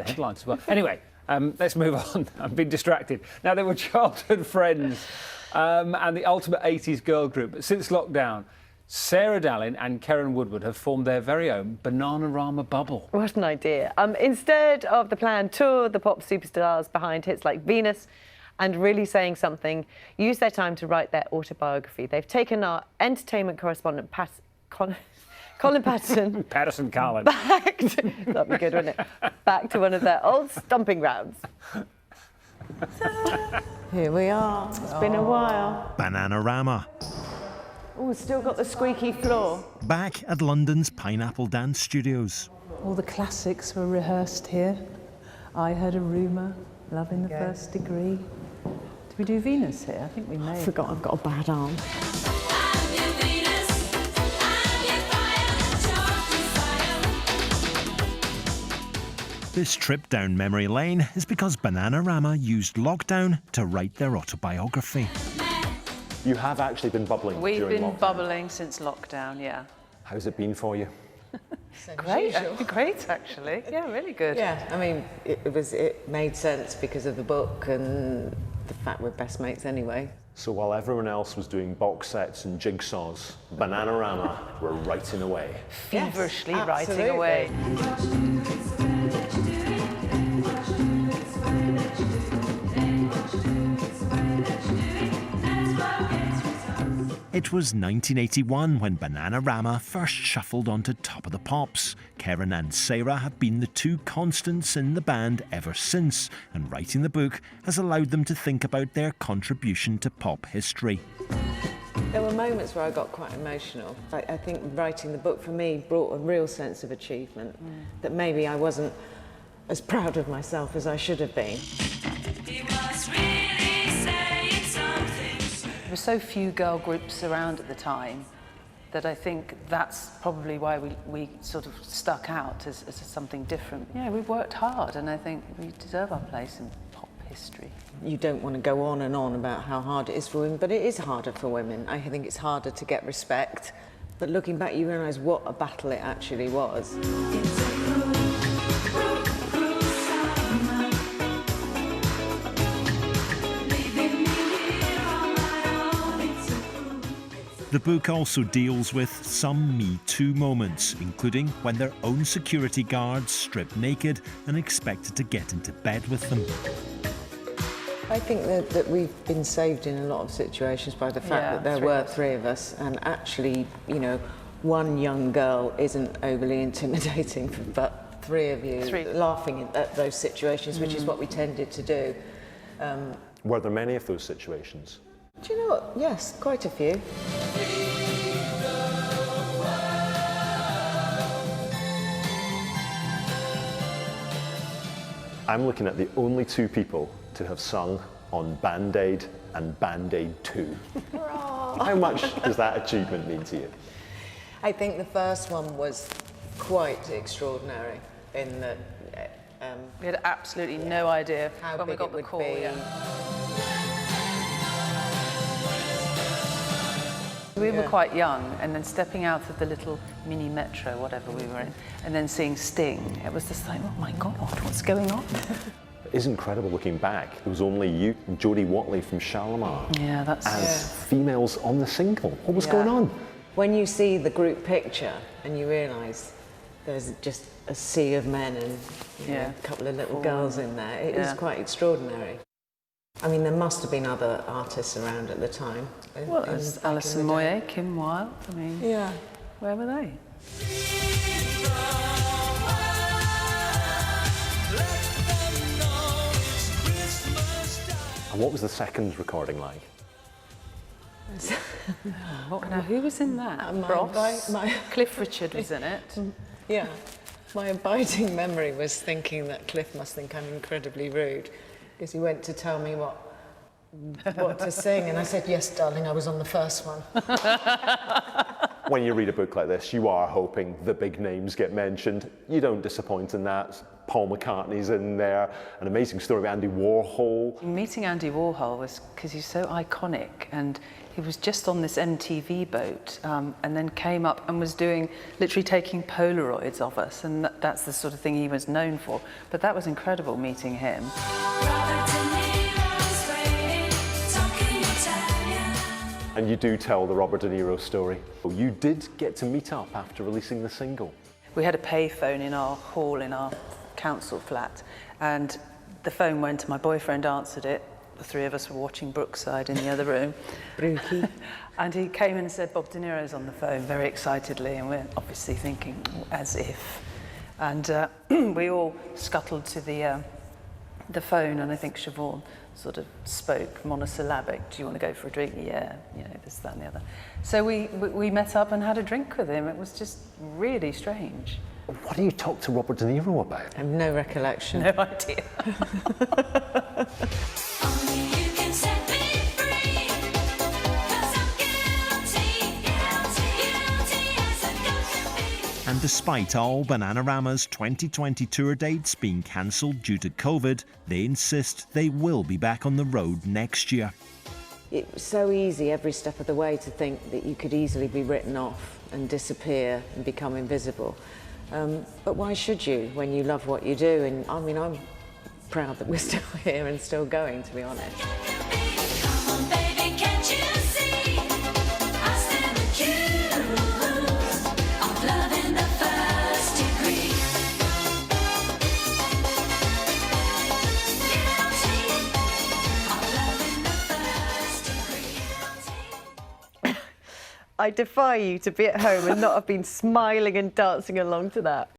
the headlines as well. Anyway, let's move on. I've been distracted. Now, they were childhood friends and the ultimate 80s girl group. But since lockdown, Sarah Dallin and Karen Woodward have formed their very own Bananarama bubble. What an idea. Instead of the planned tour, the pop superstars behind hits like Venus and Really Saying Something use their time to write their autobiography. They've taken our entertainment correspondent, Colin Paterson... Patterson Colin. Back to... That'd be good, wouldn't it? Back to one of their old stomping grounds. Here we are. It's been a while. Bananarama. Oh, still got the squeaky floor. Back at London's Pineapple Dance Studios. All the classics were rehearsed here. I Heard a Rumour, Love in the First Degree. Did we do Venus here? I think we may. I forgot I've got a bad arm. This trip down memory lane is because Bananarama used lockdown to write their autobiography. You have actually been bubbling We've during been lockdown. bubbling since lockdown, yeah. How's it been for you? Great, great actually. Yeah, really good. Yeah, I mean, it made sense because of the book and the fact we're best mates anyway. So while everyone else was doing box sets and jigsaws, Bananarama were writing away. Feverishly Yes, writing away. It was 1981 when Bananarama first shuffled onto Top of the Pops. Karen and Sarah have been the two constants in the band ever since, and writing the book has allowed them to think about their contribution to pop history. There were moments where I got quite emotional. I think writing the book for me brought a real sense of achievement, that maybe I wasn't as proud of myself as I should have been. There were so few girl groups around at the time that I think that's probably why we sort of stuck out as something different. Yeah, we worked hard and I think we deserve our place in pop history. You don't want to go on and on about how hard it is for women, but it is harder for women. I think it's harder to get respect. But looking back, you realise what a battle it actually was. The book also deals with some Me Too moments, including when their own security guards stripped naked and expected to get into bed with them. I think that we've been saved in a lot of situations by the fact that there were three of us, and actually, you know, one young girl isn't overly intimidating, but three of you laughing at those situations, which is what we tended to do. Were there many of those situations? Do you know what? Yes, quite a few. I'm looking at the only two people to have sung on Band-Aid and Band-Aid 2. How much does that achievement mean to you? I think the first one was quite extraordinary in that We had absolutely no idea how when we big got it the would call. be. We were quite young, and then stepping out of the little mini metro, whatever we were in, and then seeing Sting, it was just like, oh my God, what's going on? It is incredible looking back. There was only you and Jodie Watley from Shalimar Yeah, that's... as females on the single. What was going on? When you see the group picture and you realise there's just a sea of men and you know, a couple of little girls in there, it is quite extraordinary. I mean, there must have been other artists around at the time. Well, there's Alison Moyet, Kim Wilde, I mean, where were they? And what was the second recording like? Now, who was in that? Ross? Cliff Richard was in it. Yeah. My abiding memory was thinking that Cliff must think I'm incredibly rude, because he went to tell me what to sing, and I said, yes, darling, I was on the first one. When you read a book like this, you are hoping the big names get mentioned. You don't disappoint in that. Paul McCartney's in there, an amazing story about Andy Warhol. Meeting Andy Warhol was because he's so iconic, and he was just on this MTV boat and then came up and was literally taking Polaroids of us, and that's the sort of thing he was known for. But that was incredible meeting him. And you do tell the Robert De Niro story. You did get to meet up after releasing the single. We had a payphone in our hall in our council flat, and the phone went, my boyfriend answered it. The three of us were watching Brookside in the other room. Brookie. And he came in and said, Bob De Niro's on the phone, very excitedly, and we're obviously thinking, as if. And we all scuttled to the phone, and I think Siobhan sort of spoke monosyllabic. Do you want to go for a drink? Yeah, you know, this, that, and the other. So we met up and had a drink with him. It was just really strange. What do you talk to Robert De Niro about? I have no recollection. No idea. And despite all Bananarama's 2020 tour dates being cancelled due to COVID, they insist they will be back on the road next year. It was so easy every step of the way to think that you could easily be written off and disappear and become invisible. But why should you when you love what you do? And I mean, I'm proud that we're still here and still going, to be honest. I defy you to be at home and not have been smiling and dancing along to that.